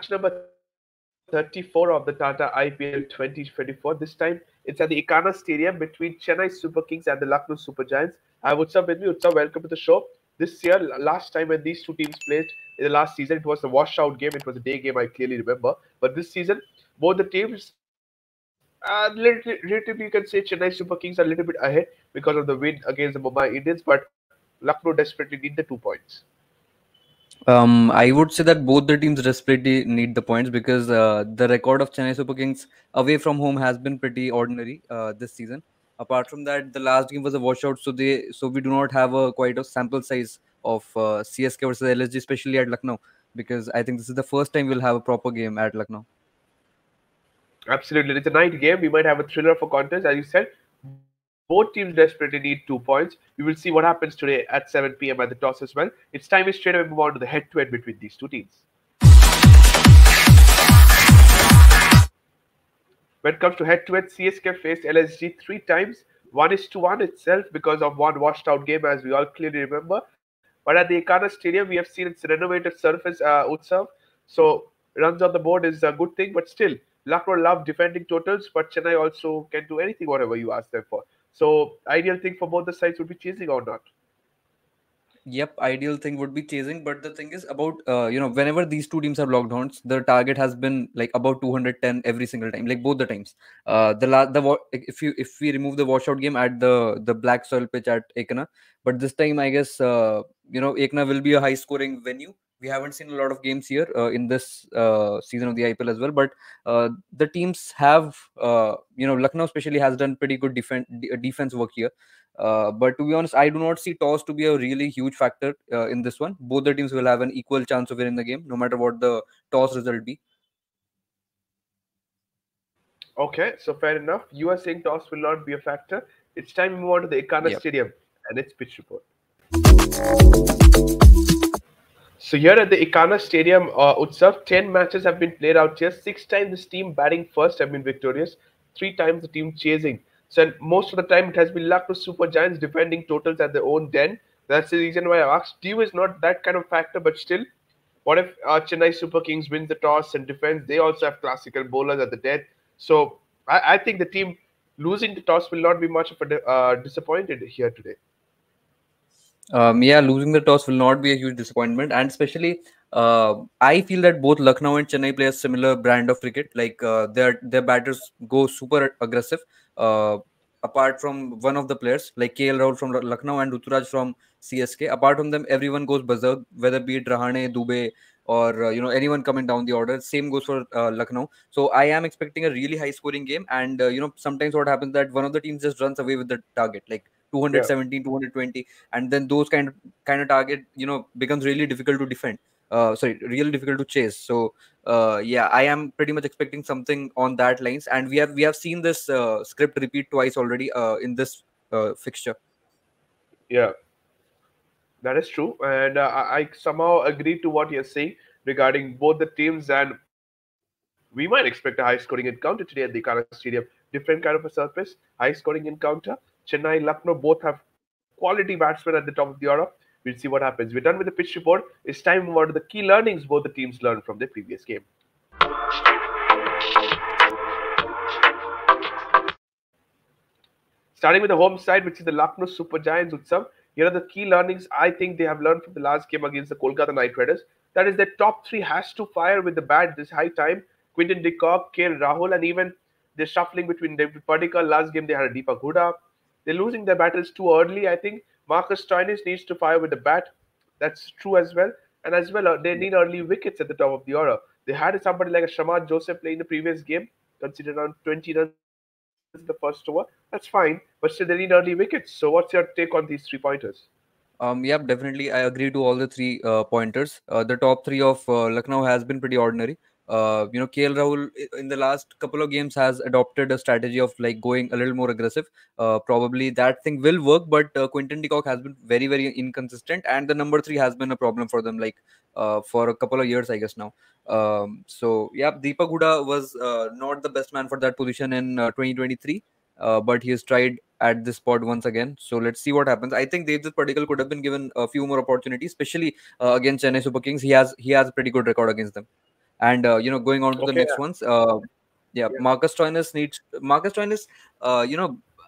match number 34 of the Tata IPL 2024. This time it's at the Ekana Stadium between Chennai Super Kings and the Lucknow Super Giants. I have Utsav with me. Utsav, welcome to the show. This year, last time when these two teams played in the last season, it was a washout game. It was a day game, I clearly remember. But this season, both the teams, relatively, you can say Chennai Super Kings are a little bit ahead because of the win against the Mumbai Indians, but Lucknow desperately need the 2 points. I would say that both the teams desperately need the points because the record of Chennai Super Kings away from home has been pretty ordinary this season. Apart from that, the last game was a washout, so we do not have a quite a sample size of CSK versus LSG, especially at Lucknow, because I think this is the first time we'll have a proper game at Lucknow. Absolutely. It's a night game. We might have a thriller for contest. As you said, both teams desperately need 2 points. We will see what happens today at 7 p.m. at the toss as well. It's time we straight away move on to the head-to-head between these two teams. When it comes to head-to-head, CSK faced LSG 3 times. One is to one itself because of one washed-out game, as we all clearly remember. But at the Ekana Stadium, we have seen its renovated surface, Utsav. So runs on the board is a good thing, but still, Lucknow love defending totals, but Chennai also can do anything, whatever you ask them for. So ideal thing for both the sides would be chasing or not. Yep, ideal thing would be chasing, but the thing is about whenever these two teams have locked horns, the target has been like about 210 every single time, like both the times. If we remove the washout game at the black soil pitch at Ekana, but this time I guess Ekana will be a high scoring venue. We haven't seen a lot of games here in this season of the IPL as well, but the teams have Lucknow especially has done pretty good defense work here. But to be honest, I do not see toss to be a really huge factor in this one. Both the teams will have an equal chance of winning the game, no matter what the toss result be. Okay, so fair enough. You are saying toss will not be a factor. It's time we move on to the Ekana Yep. Stadium and its pitch report. So here at the Ekana Stadium, Utsav, 10 matches have been played out here. 6 times this team batting first have been victorious. 3 times the team chasing. So and most of the time it has been Lucknow Super Giants defending totals at their own den. That's the reason why I asked. Dew is not that kind of factor, but still, what if Chennai Super Kings wins the toss and defends? They also have classical bowlers at the den. So I think the team losing the toss will not be much of a disappointed here today. Yeah, losing the toss will not be a huge disappointment, and especially I feel that both Lucknow and Chennai play a similar brand of cricket. Like their batters go super aggressive. Uh, Apart from one of the players, like KL Rahul from Lucknow and Ruturaj from CSK, apart from them, everyone goes berserk. Whether be it Rahane, Dubey, or anyone coming down the order. Same goes for Lucknow. So I am expecting a really high scoring game, and sometimes what happens that one of the teams just runs away with the target, like Yeah. 217, 220, and then those kind of target becomes really difficult to defend. Sorry, really difficult to chase. So yeah, I am pretty much expecting something on that lines, and we have seen this script repeat twice already in this fixture. Yeah. That is true, and I somehow agree to what you're saying regarding both the teams, and we might expect a high-scoring encounter today at the Ekana Stadium. Different kind of a surface, high-scoring encounter. Chennai, Lucknow both have quality batsmen at the top of the order. We'll see what happens. We're done with the pitch report. It's time to move on to the key learnings both the teams learned from their previous game. Starting with the home side, which is the Lucknow Super Giants Utsav. Here are the key learnings I think they have learned from the last game against the Kolkata Knight Riders. That is, their top three has to fire with the bat this high time. Quinton de Kock, KL Rahul, and even they're shuffling between David Padikkal. Last game they had a Deepak Huda. They're losing their battles too early. I think Marcus Stoinis needs to fire with the bat. That's true as well. And as well, they need early wickets at the top of the order. They had somebody like a Shamad Joseph play in the previous game, considered around 20 runs in the first over. That's fine, but still they need early wickets. So what's your take on these 3 pointers? Yep, definitely. I agree to all the three pointers. The top three of Lucknow has been pretty ordinary. KL Rahul in the last couple of games has adopted a strategy of like going a little more aggressive. Probably that thing will work, but Quinton de Kock has been very, very inconsistent, and the number three has been a problem for them, like for a couple of years, I guess now. So yeah, Deepak Huda was not the best man for that position in 2023, but he has tried at this spot once again. So let's see what happens. I think Devdutt Padikkal could have been given a few more opportunities, especially against Chennai Super Kings. He has a pretty good record against them. And going on to the Okay, next ones, yeah, yeah. Marcus Stoinis,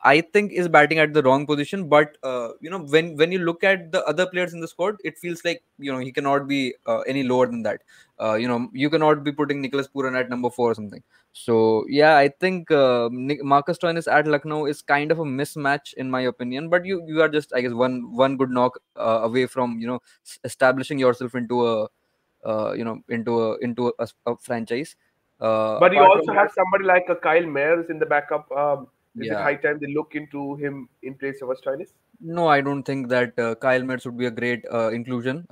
I think is batting at the wrong position. But when you look at the other players in the squad, it feels like he cannot be any lower than that. You cannot be putting Nicholas Puran at number 4 or something. So yeah, I think Marcus Stoinis at Lucknow is kind of a mismatch in my opinion. But you are just, I guess, one good knock away from establishing yourself into a a franchise. But you Apart from also that, have somebody like a Kyle Mayers in the backup. Is it yeah. high time they look into him in place of Astonis? No, I don't think that Kyle Mayers would be a great inclusion.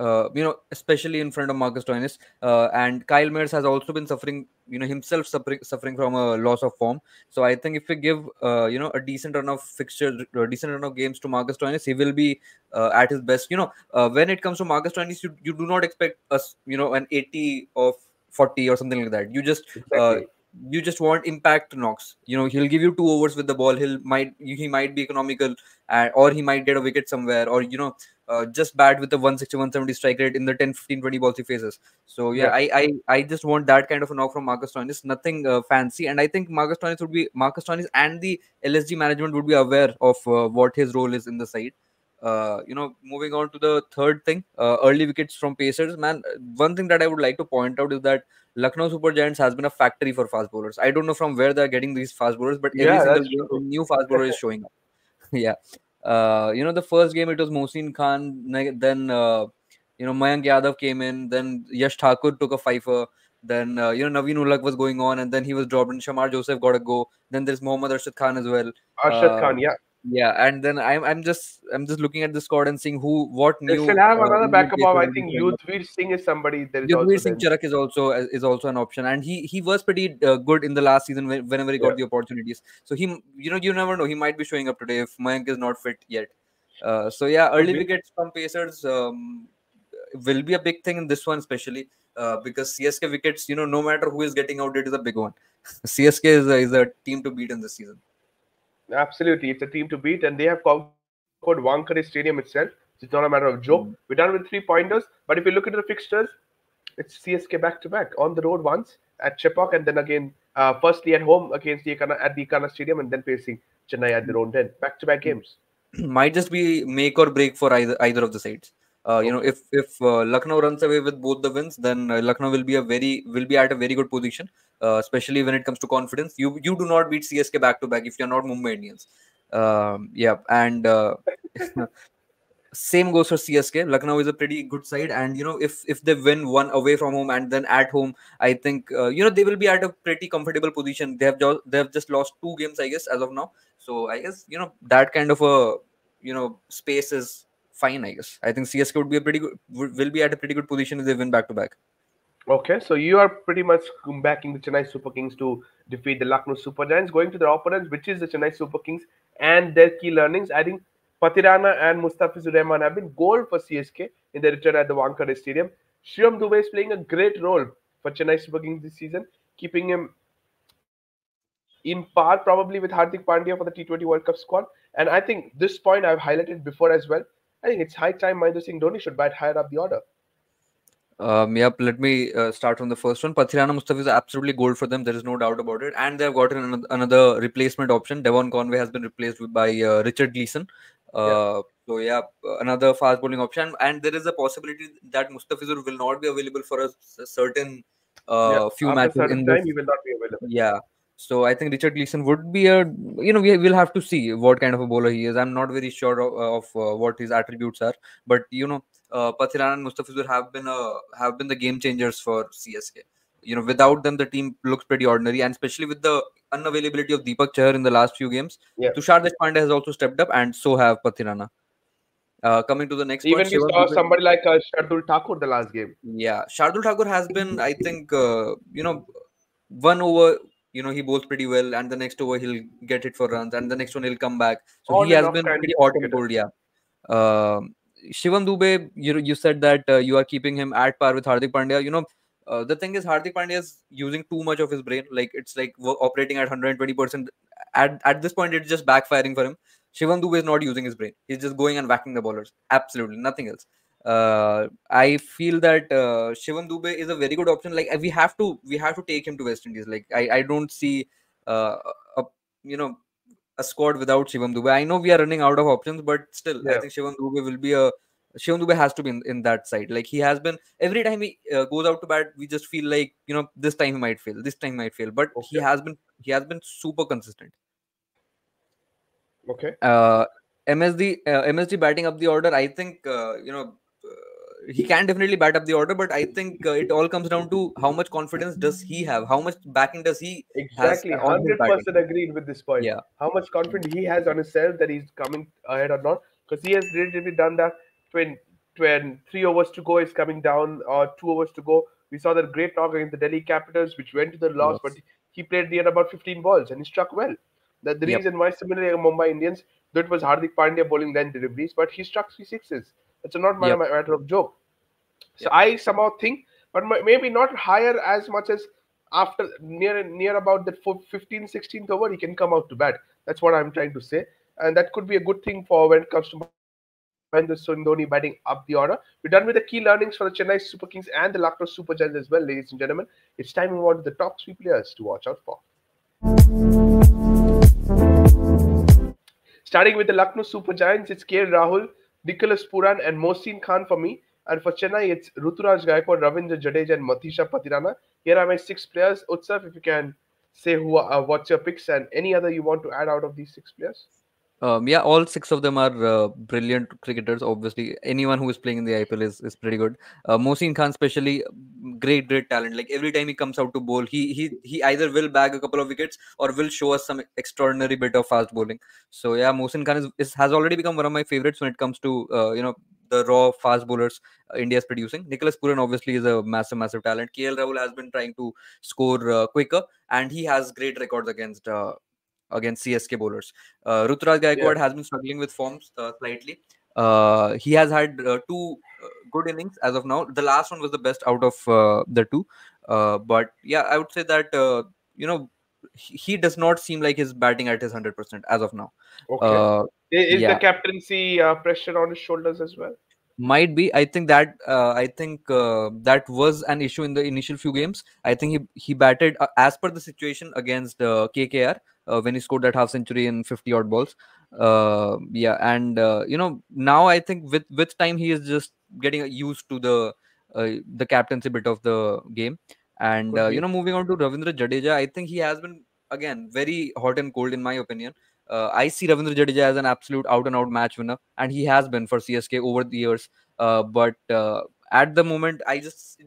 Especially in front of Marcus Stoinis. And Kyle Mayers has also been suffering, himself suffering from a loss of form. So I think if we give, a decent run of fixtures, a decent run of games to Marcus Stoinis, he will be at his best. When it comes to Marcus Stoinis, you do not expect us, an 80 of 40 or something like that. Uh, Exactly. you just want impact knocks. He'll give you 2 overs with the ball. He might be economical, or he might get a wicket somewhere, or just bat with the 160 170 strike rate in the 10 15 20 balls he faces. So yeah, Yeah. I just want that kind of a knock from Marcus Stoinis, nothing fancy. And I think Marcus Stoinis and the LSG management would be aware of what his role is in the side. Moving on to the third thing, early wickets from Pacers. Man, one thing that I would like to point out is that Lucknow Super Giants has been a factory for fast bowlers. I don't know from where they're getting these fast bowlers, but every Yeah, single that's game a true. new fast bowler is showing up. Yeah. The first game it was Mohsin Khan, then Mayank Yadav came in, then Yash Thakur took a fifer, then Naveen Ulak was going on, and then he was dropped, and Shamar Joseph got a go. Then there's Mohammad Arshad Khan as well. Arshad Uh, Khan, yeah. yeah, and then I'm just looking at the squad and seeing what They new still have another Indian backup of, pacers I will be think, showing up. Yudhvir Singh is somebody there is Yuzveer also Singh then. Charak is also an option, and he was pretty good in the last season whenever he Yeah. got the opportunities. So you never know, he might be showing up today if Mayank is not fit yet. So yeah, Could early be. wickets from Pacers will be a big thing in this one, especially because CSK wickets, no matter who is getting out, it is a big one. CSK is a team to beat in this season. Absolutely. It's a team to beat, and they have conquered Wankhede Stadium itself. So it's not a matter of joke. We're done with 3 pointers. But if you look into the fixtures, it's CSK back to back on the road once at Chepauk, and then again, firstly at home against the Ekana at the Ekana Stadium, and then facing Chennai at their own den. Back to back games. Might just be make or break for either of the sides. Okay. If Lucknow runs away with both the wins, then Lucknow will be at a very good position, especially when it comes to confidence. You do not beat CSK back to back if you're not Mumbai Indians. Yeah, and same goes for CSK. Lucknow is a pretty good side, and if they win one away from home and then at home, I think they will be at a pretty comfortable position. They have just lost 2 games, I guess, as of now. So I guess that kind of a space is fine. I guess I think CSK would be a pretty good will be at a pretty good position if they win back to back. Okay, so you are pretty much backing the Chennai Super Kings to defeat the Lucknow Super Giants. Going to their opponents, which is the Chennai Super Kings, and their key learnings. I think Patirana and Mustafizur Rahman have been gold for CSK in their return at the Wankhede Stadium. Shivam Dubey is playing a great role for Chennai Super Kings this season, keeping him in par probably with Hardik Pandya for the T20 World Cup squad. And I think this point I've highlighted before as well. I think it's high time Mahendra Singh Dhoni should bat higher up the order. Yep, let me start from the first one. Pathirana Mustafi is absolutely gold for them. There is no doubt about it. And they've gotten another replacement option. Devon Conway has been replaced by Richard Gleeson. Yeah, So, yeah, another fast bowling option. And there is a possibility that Mustafizur will not be available for a certain yeah. few After a matches certain in time, this. he will not be available. Yeah. So I think Richard Gleeson would be we will have to see what kind of a bowler he is. I'm not very sure of what his attributes are, but Pathiran and Mustafizur have been the game changers for CSK. Without them, the team looks pretty ordinary, and especially with the unavailability of Deepak Chahar in the last few games, Yeah. Tushar Deshpande has also stepped up, and so have Pathirana. Coming to the next point, Even we Shivam saw Dubey. somebody like Shardul Thakur the last game. Yeah, Shardul Thakur has been, I think, one over, he bowls pretty well, and the next over he'll get it for runs, and the next one he'll come back. So he On and has off been kind pretty of hot and cricketer. cold. Yeah. Shivam Dubey, you said that you are keeping him at par with Hardik Pandya. The thing is, Hardik Pandya is using too much of his brain. Like it's like operating at 120%. At this point, it's just backfiring for him. Shivam Dubey is not using his brain. He's just going and whacking the bowlers. Absolutely nothing else. I feel that Shivam Dube is a very good option. Like we have to take him to West Indies. Like I don't see a you know a squad without Shivam Dube. I know we are running out of options, but still, I Yeah. think Shivam Dube has to be in that side. Like he has been every time he goes out to bat, we just feel like this time he might fail, this time he might fail, but Okay. he has been super consistent. Okay. Uh, MSD batting up the order. I think he can definitely bat up the order, but I think it all comes down to how much confidence does he have, how much backing does he has Exactly, on his batting. 100% agreed with this point. Yeah. How much confidence he has on himself that he's coming ahead or not, because he has relatively done that. When 3 overs to go is coming down, or 2 overs to go, we saw that great knock against the Delhi Capitals, which went to the loss, but Yes. he played near about 15 balls and he struck well. That the Yep. reason why similarly Mumbai Indians, though it was Hardik Pandya bowling then deliveries, but he struck three sixes. It's a not Yep. matter of joke. So Yep. I somehow think, but maybe not higher as much as after near about that 15th, 16th over, he can come out to bat. That's what I'm trying to say, and that could be a good thing for when it comes to Mahendra Singh Dhoni batting up the order. We're done with the key learnings for the Chennai Super Kings and the Lucknow Super Giants as well, ladies and gentlemen. It's time we move on to the top three players to watch out for. Starting with the Lucknow Super Giants, it's KL Rahul, Nicholas Puran, and Mohsin Khan for me. And for Chennai, it's Ruturaj Gaikwad, Ravindra Jadeja, and Matisha Patirana. Here are my six players. Utsav, if you can say what's your picks and any other you want to add out of these six players. Yeah, all six of them are brilliant cricketers. Obviously, anyone who is playing in the IPL is pretty good. Mohsin Khan, especially, great talent. Like every time he comes out to bowl, he either will bag a couple of wickets or will show us some extraordinary bit of fast bowling. So yeah, Mohsin Khan has already become one of my favorites when it comes to the raw fast bowlers India is producing. Nicholas Puran obviously is a massive talent. KL Rahul has been trying to score quicker, and he has great records against CSK bowlers. Ruturaj Yeah. Gaikwad has been struggling with forms slightly. He has had two good innings as of now. The last one was the best out of the two. But yeah, I would say that you know he does not seem like he's batting at his 100% as of now. Okay. Uh, Is the yeah, captaincy pressure on his shoulders as well? might be. I think that was an issue in the initial few games. I think he batted as per the situation against KKR when he scored that half century in 50 odd balls. Yeah, and now I think with time he is just getting used to the captaincy bit of the game. And Could be. moving on to Ravindra Jadeja, I think he has been again very hot and cold in my opinion. I see Ravindra Jadeja as an absolute out and out match winner, and he has been for CSK over the years. But at the moment, it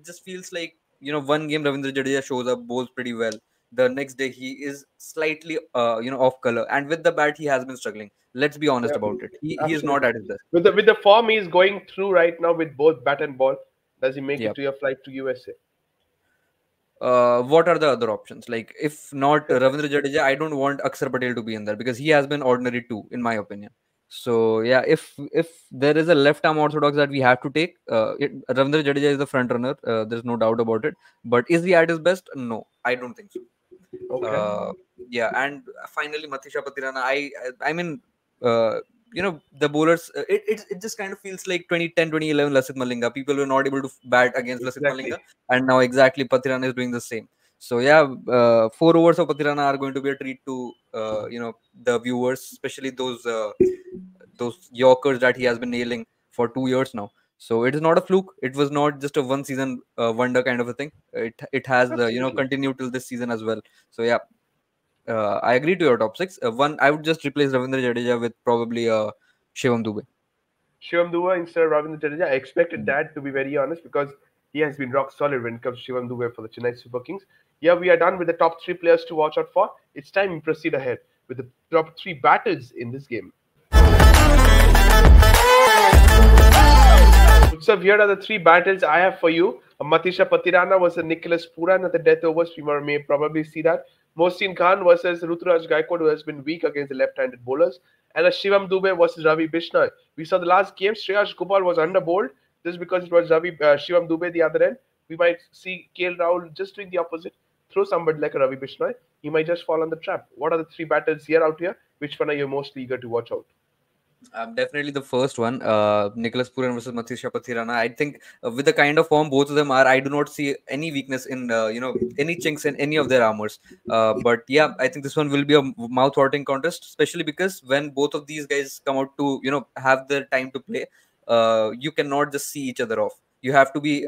just feels like one game Ravindra Jadeja shows up, bowls pretty well. The next day he is slightly off color, and with the bat he has been struggling. Let's be honest Yeah, about it. He is not absolutely. at his best. With the form he's going through right now with both bat and ball, does he make Yeah. it to your flight to USA? What are the other options? Like, if not Ravindra Jadeja, I don't want Akshar Patel to be in there because he has been ordinary too, in my opinion. So yeah, if there is a left arm orthodox that we have to take, Ravindra Jadeja is the front runner. There's no doubt about it. But is he at his best? No, I don't think so. Okay. Uh, yeah, and finally Matisha Patirana. I mean, uh, the bowlers. It just kind of feels like 2010, 2011 Lasith Malinga. People were not able to bat against Lasith Exactly. Malinga, and now exactly Patirana is doing the same. So yeah, 4 overs of Patirana are going to be a treat to the viewers, especially those Yorkers that he has been nailing for 2 years now. So it is not a fluke. It was not just a one season wonder kind of a thing. It has Absolutely. continued till this season as well. So yeah, I agree to your top six. One, I would just replace Ravindra Jadeja with probably Shivam Dube. Shivam Dua instead of Ravindra Jadeja. I expected Mm. that, to be very honest, because he has been rock solid when it comes to Shivam Dua for the Chennai Super Kings. Yeah, we are done with the top three players to watch out for. It's time we proceed ahead with the top three battles in this game. So here are the three battles I have for you. Matisha Patirana versus Nicholas Puran at the death overs. We may probably see that. Mohsin Khan versus Ruturaj Gaikwad, who has been weak against the left-handed bowlers. And a Shivam Dube versus Ravi Bishnoi. We saw the last game, Shreyas Gopal was underbowled just because it was Shivam Dube the other end. We might see KL Rahul just doing the opposite. Throw somebody like a Ravi Bishnoi. He might just fall on the trap. What are the three battles here out here? Which one are you most eager to watch out? Definitely the first one, Nicholas Puran versus Matisha Pathirana. I think with the kind of form both of them are, I do not see any weakness in any chinks in any of their armors. But yeah, I think this one will be a mouth-watering contest, especially because when both of these guys come out to have their time to play, you cannot just see each other off. You have to be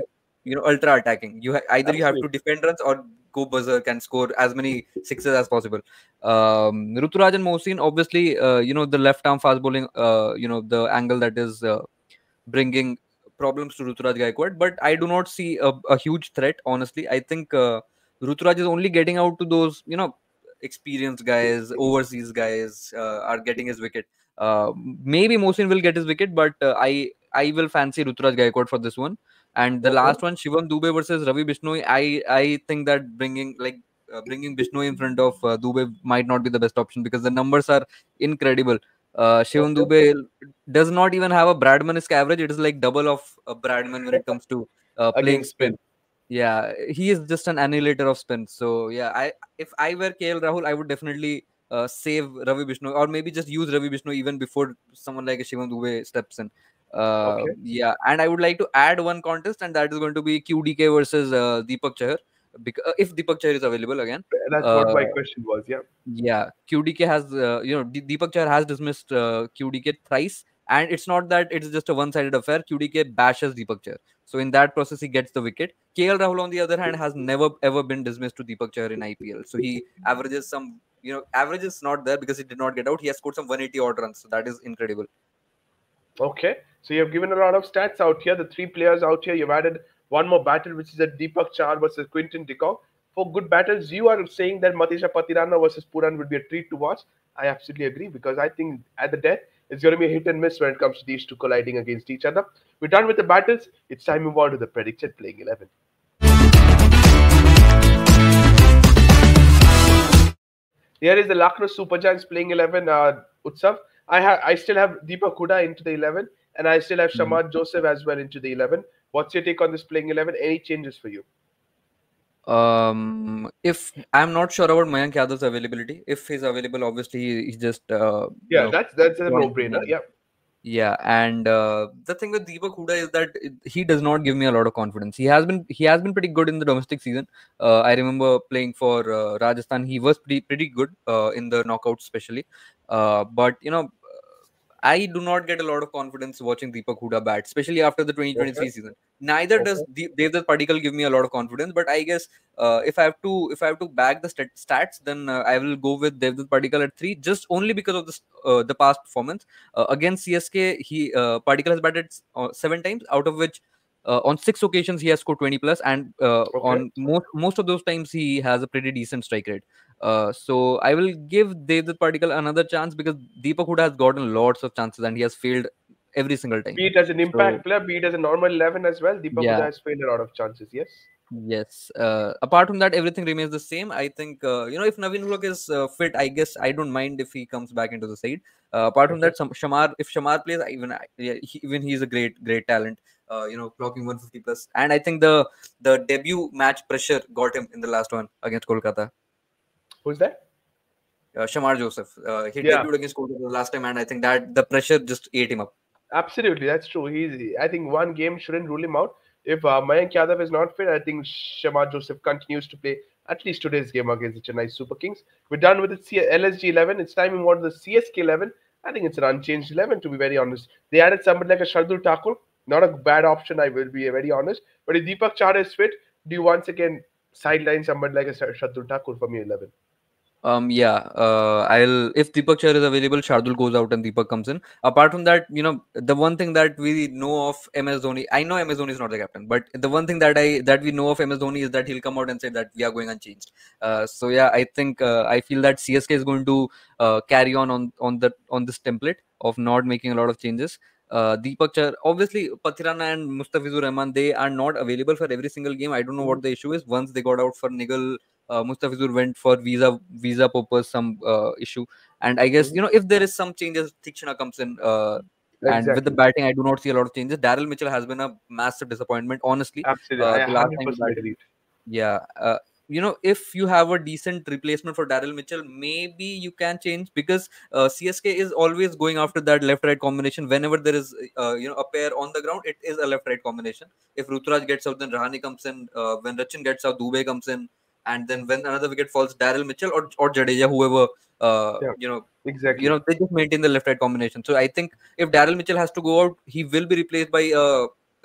ultra attacking. Either you have to Absolutely. defend runs or go berserk and score as many sixes as possible. Ruturaj and Mohsin, obviously, the left arm fast bowling, the angle that is bringing problems to Ruturaj Gaikwad. But I do not see a huge threat, honestly. I think Ruturaj is only getting out to those, experienced guys, overseas guys are getting his wicket. Maybe Mohsin will get his wicket, but I will fancy Ruturaj Gaikwad for this one. And the Okay. last one, Shivam Dube versus Ravi Bishnoi, I think that bringing Bishnoi in front of Dube might not be the best option because the numbers are incredible. Shivam Okay. Dube does not even have a Bradman-esque average. It is like double of Bradman when it comes to playing Against spin. spin. Yeah, he is just an annihilator of spin. So yeah, if I were KL Rahul, I would definitely save Ravi Bishnoi or maybe just use Ravi Bishnoi even before someone like Shivam Dube steps in. Okay. Yeah, and I would like to add one contest, and that is going to be QDK versus Deepak Chahar. Because if Deepak Chahar is available again, That's what uh, my question was. Yeah. yeah, QDK has, Deepak Chahar has dismissed QDK thrice, and it's not that it's just a one-sided affair. QDK bashes Deepak Chahar, so in that process he gets the wicket. KL Rahul, on the other hand, has never ever been dismissed to Deepak Chahar in IPL, so he averages some, average is not there because he did not get out. He has scored some 180 odd runs, so that is incredible. Okay, so you have given a lot of stats out here. The three players out here, you've added one more battle, which is a Deepak Char versus Quinton de Kock. For good battles, you are saying that Matisha Patirana versus Puran would be a treat to watch. I absolutely agree because I think at the death, it's going to be a hit and miss when it comes to these two colliding against each other. We're done with the battles. It's time to move on to the predicted playing 11. Here is the Lucknow Super Giants playing 11. Utsav. I still have Deepak Huda into the 11, and I still have Mhm. Shamad Joseph as well into the 11. What's your take on this playing 11? Any changes for you? If I'm not sure about Mayank Yadav's availability, if he's available, obviously he's just Yeah, that's a joined the no-brainer. team. Yeah. Yeah, and the thing with Deepak Huda is that he does not give me a lot of confidence. He has been pretty good in the domestic season. I remember playing for Rajasthan. He was pretty good in the knockouts, especially. But I do not get a lot of confidence watching Deepak Huda bat, especially after the Okay. 2023 season. Neither does Okay. Devdutt Padikkal give me a lot of confidence. But I guess if I have to back the stats, then I will go with Devdutt Padikkal at three, just only because of the past performance against CSK. Padikkal has batted seven times, out of which on six occasions he has scored 20 plus, and Okay. on most of those times he has a pretty decent strike rate. So I will give Devdutt Padikkal another chance because Deepak Huda has gotten lots of chances and he has failed every single time. Be it as an So impact player, be it as a normal 11 as well, Deepak Huda yeah, has failed a lot of chances. Yes. yes. Apart from that, everything remains the same. I think if Naveen Ulak is fit, I guess I don't mind if he comes back into the side. Apart from Okay. that, if Shamar plays, yeah, even he's a great talent. Clocking 150 plus, and I think the debut match pressure got him in the last one against Kolkata. Who's that? Shamar Joseph. He Yeah. debuted against Kolkata the last time, and I think that the pressure just ate him up. Absolutely, that's true. I think one game shouldn't rule him out. If Mayank Yadav is not fit, I think Shamad Joseph continues to play at least today's game against the Chennai Super Kings. We're done with the LSG 11. It's time we move on to the CSK 11. I think it's an unchanged 11, to be very honest. They added somebody like a Shardul Thakur. Not a bad option, I will be very honest. But if Deepak Chahar is fit, do you once again sideline somebody like a Shardul Thakur from your 11? Yeah, I'll if Deepak Chahar is available, Shardul goes out and Deepak comes in. Apart from that, the one thing that we know of MS Dhoni, I know MS Dhoni is not the captain, but the one thing that we know of MS Dhoni is that he'll come out and say that we are going unchanged. So yeah, I think I feel that CSK is going to carry on this template of not making a lot of changes. Deepak Chahar, obviously, Pathirana and Mustafizur Rahman, they are not available for every single game. I don't know Mhm. what the issue is. Once they got out for Nigel, Mustafizur went for visa purpose, some issue, and I guess Mhm. if there is some changes, Tikshana comes in, and with the Exactly. batting, I do not see a lot of changes. Daryl Mitchell has been a massive disappointment, honestly. Absolutely. I The last time he 100% batted, agreed. yeah. if you have a decent replacement for Daryl Mitchell, maybe you can change, because CSK is always going after that left right combination. Whenever there is a pair on the ground, it is a left right combination. If Ruturaj gets out, then Rahane comes in. When Rachin gets out, Dubey comes in, and then when another wicket falls, Daryl Mitchell or Jadeja, whoever, uh, Yeah, you know. exactly. They just maintain the left right combination. So I think if Daryl Mitchell has to go out, he will be replaced by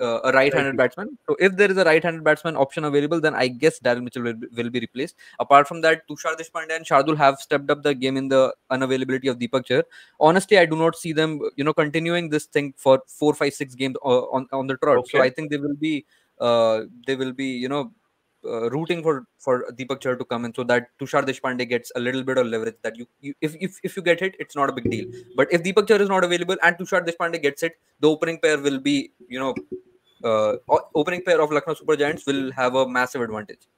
a right-handed Righty. batsman. So if there is a right-handed batsman option available, then I guess Daryl Mitchell will be replaced. Apart from that, Tushar Deshpande and Shardul have stepped up the game in the unavailability of Deepak Chahar. Honestly, I do not see them, continuing this thing for 4, 5, 6 games on the trot. So Okay. I think they will be rooting for Deepak Chahar to come in, so that Tushar Deshpande gets a little bit of leverage. That if you get hit, it's not a big deal. But if Deepak Chahar is not available and Tushar Deshpande gets it, the opening pair will be, opening pair of Lucknow Super Giants will have a massive advantage.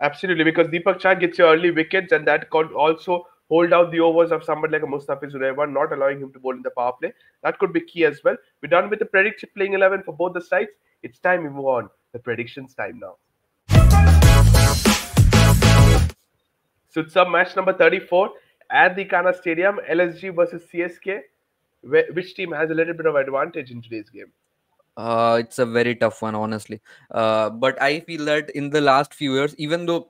Absolutely, because Deepak Chah gets your early wickets, and that could also hold out the overs of somebody like a Mustafiz Uraiwan, not allowing him to bowl in the power play. That could be key as well. We're done with the predicted playing 11 for both the sides. It's time we move on. The predictions time now. So it's up match number 34 at the Ekana Stadium, LSG versus CSK. Which team has a little bit of advantage in today's game? It's a very tough one, honestly. But I feel that in the last few years, even though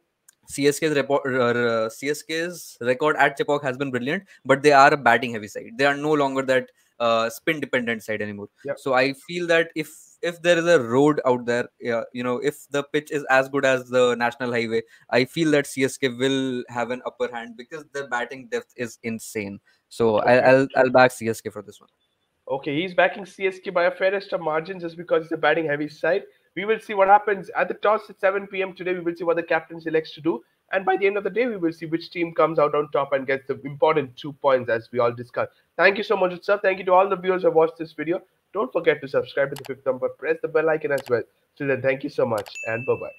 CSK's record at Chepauk has been brilliant, but they are a batting heavy side. They are no longer that spin dependent side anymore. Yeah. So I feel that if there is a road out there, if the pitch is as good as the national highway, I feel that CSK will have an upper hand because the batting depth is insane. So Okay. I'll back CSK for this one. Okay, he's backing CSK by a fairest of margin just because it's a batting heavy side. We will see what happens at the toss at 7 p.m. today. We will see what the captain elects to do. And by the end of the day, we will see which team comes out on top and gets the important 2 points as we all discussed. Thank you so much, sir. Thank you to all the viewers who have watched this video. Don't forget to subscribe to the fifth number. Press the bell icon as well. Till then, thank you so much and bye bye.